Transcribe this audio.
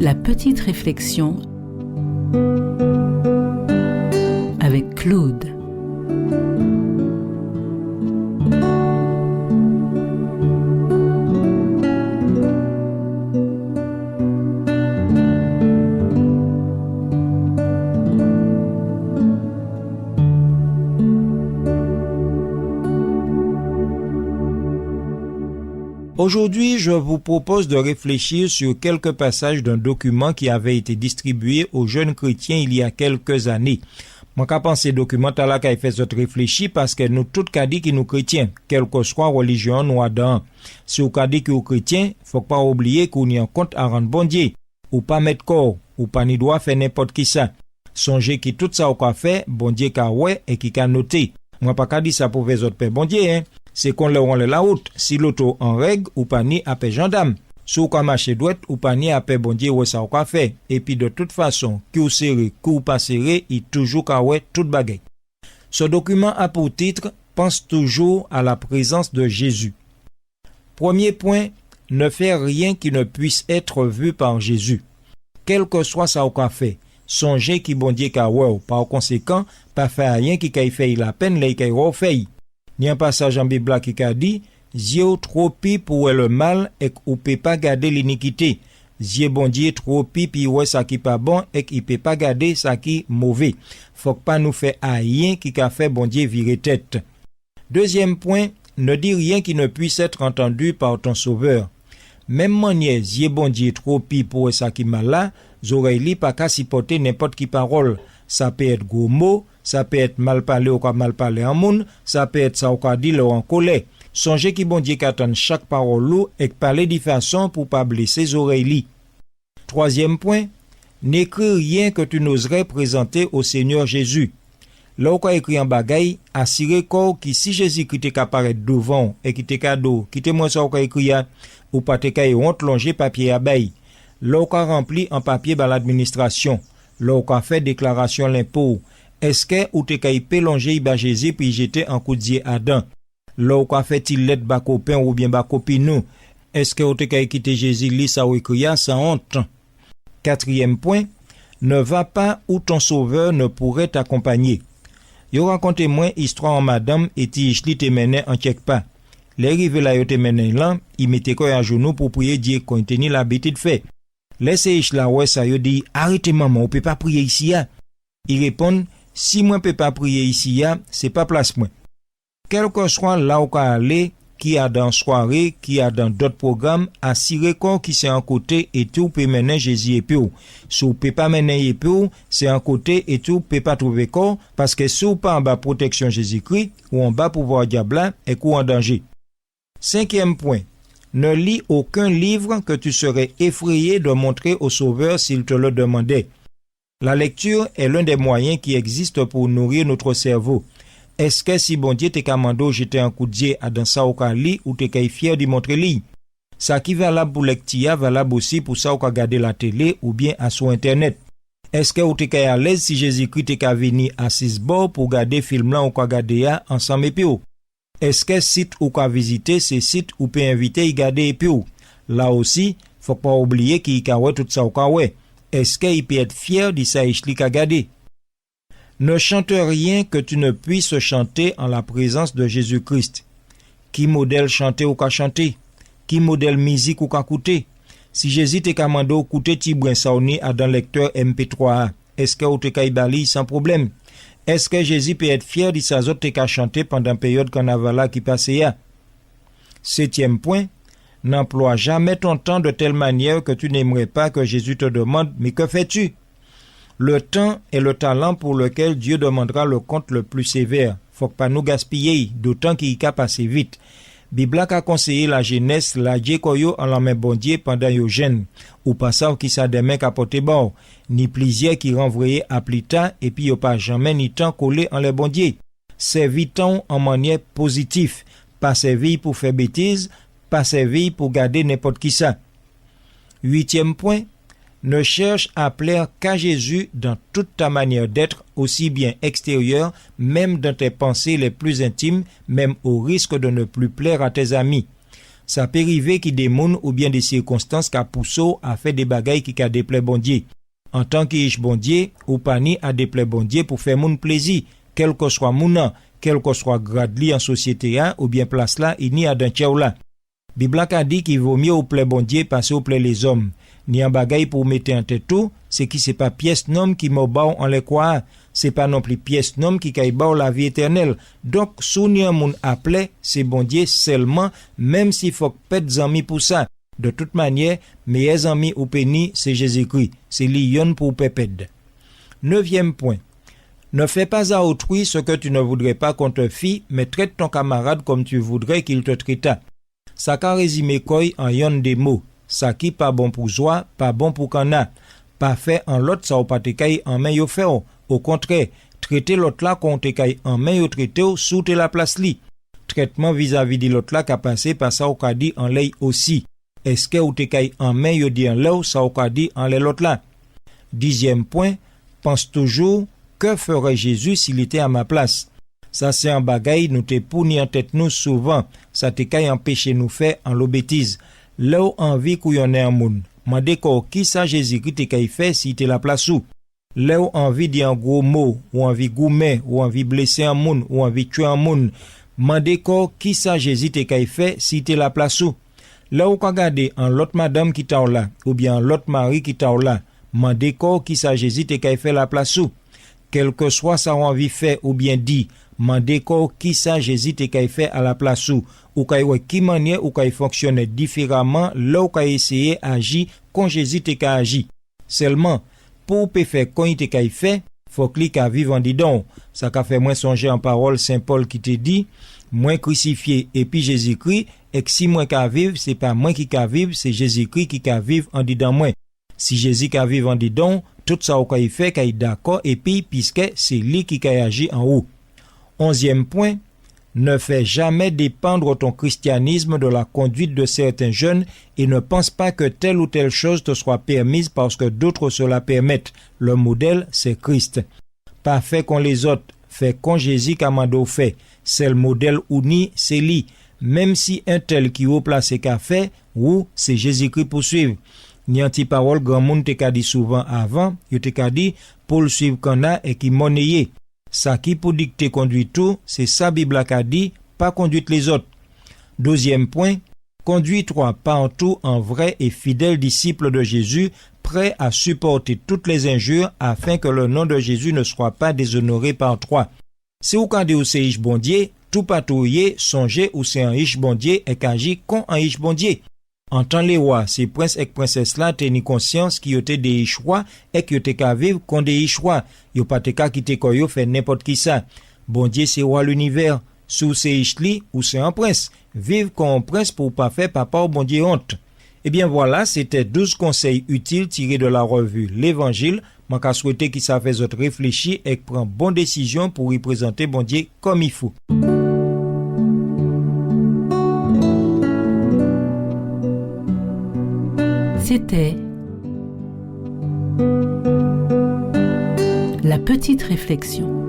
La petite réflexion avec Claude. Aujourd'hui, je vous propose de réfléchir sur quelques passages d'un document qui avait été distribué aux jeunes chrétiens il y a quelques années. Moi, qu'à penser document là qui fait cette réfléchir parce que nous tous qu'a dit que nous chrétiens, quelle que soit religion nous adorons. Si vous qu'a dit que nous chrétiens, faut pas oublier qu'on y a un compte à rendre bon Dieu, ou pas mettre corps, ou pas ni doit faire n'importe qui ça. Songez que tout ça qu'a fait, bon Dieu qu'a ouais et qui qu'a noté. Moi pas qu'a dit ça pour les autres père bon Dieu hein. C'est qu'on leur rend la route. Si l'auto en règle, ou pas ni appel gendarme. Si ou ka marcher droite, ou pas ni appel bon Dieu, ou ça ou ka fait. Et puis de toute façon, qui ou serré, qui ou pas serré, il toujours ka ouais toute bagaille. Ce document a pour titre, pense toujours à la présence de Jésus. Premier point, ne faire rien qui ne puisse être vu par Jésus. Quel que soit ça ou ka fait, songez qui bon Dieu ka ouais. Par conséquent, pas faire rien qui ka fait la peine, les ka fait. Il y a un passage en Bible qui a dit Dieu trop pi pour le mal et ou peut pas garder l'iniquité. Dieu bon Dieu trop pi puis ouais ça qui pas bon et qui peut pas garder ça qui mauvais. Faut pas nous faire rien qui a fait bon Dieu virer tête. Deuxième point, ne dis rien qui ne puisse être entendu par ton sauveur. Même manière Dieu bon Dieu trop pi pour ça qui mal là, oreilles pas qu'à supporter n'importe qui parole. Ça peut être gros mots, ça peut être mal parlé ou mal parlé en monde, ça peut être ça ou dit ou en colère. Songez qui bon Dieu qu'attend chaque parole et parler de façon pour pas blesser les oreilles. Troisième point, n'écris rien que tu n'oserais présenter au Seigneur Jésus. Là où écrit en bagaille, assurez corps qui si Jésus-Christ t'est apparaître devant et qui t'est cadeau, qui t'est moins ça ou écrit ou pas t'est caille honte longer papier à bail. Là où rempli en papier par l'administration. Là où fait déclaration l'impôt. Est-ce que ou te kay pélonger iba Jésus puis jeter en coup de Adam? Là où fait-il lettre ba copain ou bien ba copine nous? Est-ce que ou te kay quitter Jésus li ça ou écrit sans honte? Quatrième point, ne va pas où ton sauveur ne pourrait t'accompagner. Yo raconte moi histoire en madame et ti li te mené en quelque pas. Les rive là yo te mené là, il mettait quoi à genoux pour prier Dieu qu'on tenait l'habitude fait. Laissez là ouais ça yo dit arrêtez maman, on peut pas prier ici là. Il répond si moi peux pas prier ici c'est pas place moi. Quel que soit là où ka aller, qui a dans soirée, qui a dans d'autres programmes, assurez qu'on qui c'est en côté et tout peut mener Jésus et puis si vous peut pas mener et puis c'est en côté et tout peut pas trouver corps parce que si vous pas en bas protection Jésus-Christ ou en bas pouvoir diable et ou en danger. Cinquième point. Ne lis aucun livre que tu serais effrayé de montrer au Sauveur s'il te le demandait. La lecture est l'un des moyens qui existent pour nourrir notre cerveau. Est-ce que si bon Dieu t'es commandé jeter un coup de Dieu à dans ça ou qu'à lit ou t'es fier d'y montrer lit? Ça qui valable pour lecture valable aussi pour ça ou qu'à garder la télé ou bien à sur internet. Est-ce que ou t'es à l'aise si Jésus-Christ t'es qu'à venir à 6 bords pour garder film là ou qu'à garder ensemble et puis est-ce que site ou qu'à visiter ces sites ou peut inviter y garder et puis là aussi faut pas oublier qu'il y a tout ça ou qu'à ouais. Est-ce qu'il peut être fier de ça y qu'à garder? Ne chante rien que tu ne puisses chanter en la présence de Jésus-Christ. Qui modèle chanter ou qu'à chanter? Qui modèle musique ou qu'à écouter? Si Jésus t'est commandé ou écouter Tibouin Saoni à dans lecteur MP3A, est-ce que ou t'es qu'à y bali sans problème? Est-ce que Jésus peut être fier de sa autres qu'à chanter pendant la période carnaval qui passait? Septième point, n'emploie jamais ton temps de telle manière que tu n'aimerais pas que Jésus te demande, mais que fais-tu? Le temps est le talent pour lequel Dieu demandera le compte le plus sévère. Faut pas nous gaspiller, d'autant qu'il a passé vite. Bible a conseillé la jeunesse, la djekoyo en la main bon Dieu pendant yo jeune. Ou pas ça qui sa demain capote bord. Ni plaisir qui renvoyait à plus tard et puis yo pas jamais ni temps collé en les bon Dieu. Servitons en manière positive. Pas servir pour faire bêtises, pas servir pour garder n'importe qui ça. Huitième point. Ne cherche à plaire qu'à Jésus dans toute ta manière d'être, aussi bien extérieure, même dans tes pensées les plus intimes, même au risque de ne plus plaire à tes amis. Ça peut arriver qu'il y ait des moun ou bien des circonstances qui poussent à faire des bagailles qui a déplaît bon Dieu. En tant qu'Ish bon Dieu, ou pas ni à déplaît bon Dieu pour faire moun plaisir, quel que soit mounan, quel que soit grade li en société ou bien place là, il n'y a d'un tchèw là. Bible a dit qu'il vaut mieux au plaît bon Dieu passer au plaît les hommes. Ni un bagaille pour mettre en tête tout, c'est qui c'est pas pièce nom qui m'a bao en les croire, c'est pas non plus pièce nom qui caille bao la vie éternelle. Donc, sou ni un moun appelé, c'est bon Dieu seulement, même s'il faut pète amis pour ça. De toute manière, mes amis ou péni, c'est Jésus-Christ. C'est lion pour pépède. 9e point. Ne fais pas à autrui ce que tu ne voudrais pas qu'on te fît, mais traite ton camarade comme tu voudrais qu'il te traitât. Ça ka résumé quoi en yon des mots. Ça qui pas bon pour soi, pas bon pour kana. Pas fait en l'autre ça ou pas te caille en main yo fait. Au contraire, traiter l'autre là qu'on te caille en main yo traité sous te la place li. Traitement vis-à-vis de l'autre là qu'a passé par ça ou qu'a dit en l'œil aussi. Est-ce que ou te caille en main yo dit en l'œil ça ou qu'a dit en l'autre là. 10e point, pense toujours que ferait Jésus s'il était à ma place. Ça c'est un bagaille nous te pouni en tête nous souvent. Ça te caille empêcher nous faire en l'eau bêtise. Là où envie qu'on y en ait un moun. Mande ko qui ça Jésus-Christ te caille fait si te la place où. Là où envie dire un gros mot, ou envie goumer, ou envie blesser un moun, ou envie tuer un moun. Mande ko qui ça Jésus te caille fait si te la place où. Là où qu'on regarde en l'autre madame qui t'a là, ou bien l'autre mari qui t'a là. Mande ko qui ça Jésus te caille fait la place où. Quel que soit ça envie fait ou bien dit. Mande ko qui ça Jésus te kay fait à la place ou kay wè qui manière ou kay fonctionner différemment là ou kay essayer agir quand Jésus te kay agi. Seulement pour peut faire quand il te kay fait, faut que li ka vivre en didon. Ça ka fait moins songer en parole Saint Paul qui te dit moins crucifié et puis Jésus-Christ et que si moi ka vivre, c'est pas moi qui ka vivre, c'est Jésus-Christ qui ka vivre en didon moi. Si Jésus ka vivre en didon, tout ça ou kay fait kay d'accord et puis puisque c'est lui qui kay agi en haut. 11e point, ne fais jamais dépendre ton christianisme de la conduite de certains jeunes et ne pense pas que telle ou telle chose te soit permise parce que d'autres se la permettent. Le modèle, c'est Christ. Pas fait qu'on les autres, fait qu'on Jésus Kamado fait. C'est le modèle uni, c'est lui. Même si un tel qui haut placé qu'a fait, ou c'est Jésus-Christ pour suivre. Ni anti parole grand monde te ka dit souvent avant, yo te ka dit pour le suivre qu'on a et qui monnayé. Ça qui pour dicter conduit tout, c'est ça Bible a dit, pas conduire les autres. 12e point, conduis-toi pas en tout en vrai et fidèle disciple de Jésus, prêt à supporter toutes les injures afin que le nom de Jésus ne soit pas déshonoré par toi. Si vous quand vous c'est ish bon Dieu, tout patrouiller, songez ou c'est un ish bon Dieu et qu'agit con un ish bon Dieu. En temps les rois, ces princes et princesses là teni conscience qui étaient des choix et qui étaient qu'à vivre qu'on des choix. Yo pas te ka quitter koyo fait n'importe qui ça. Bon Dieu c'est roi l'univers. Sous c'est ichli ou c'est un prince. Vive comme un prince pour pas faire papa au bon Dieu honte. Eh bien voilà, c'était 12 conseils utiles tirés de la revue L'Évangile. Moi qu'a souhaité qu'il ça fait autres réfléchir et prend bonne décision pour y présenter bon Dieu comme il faut. C'était La Petite Réflexion.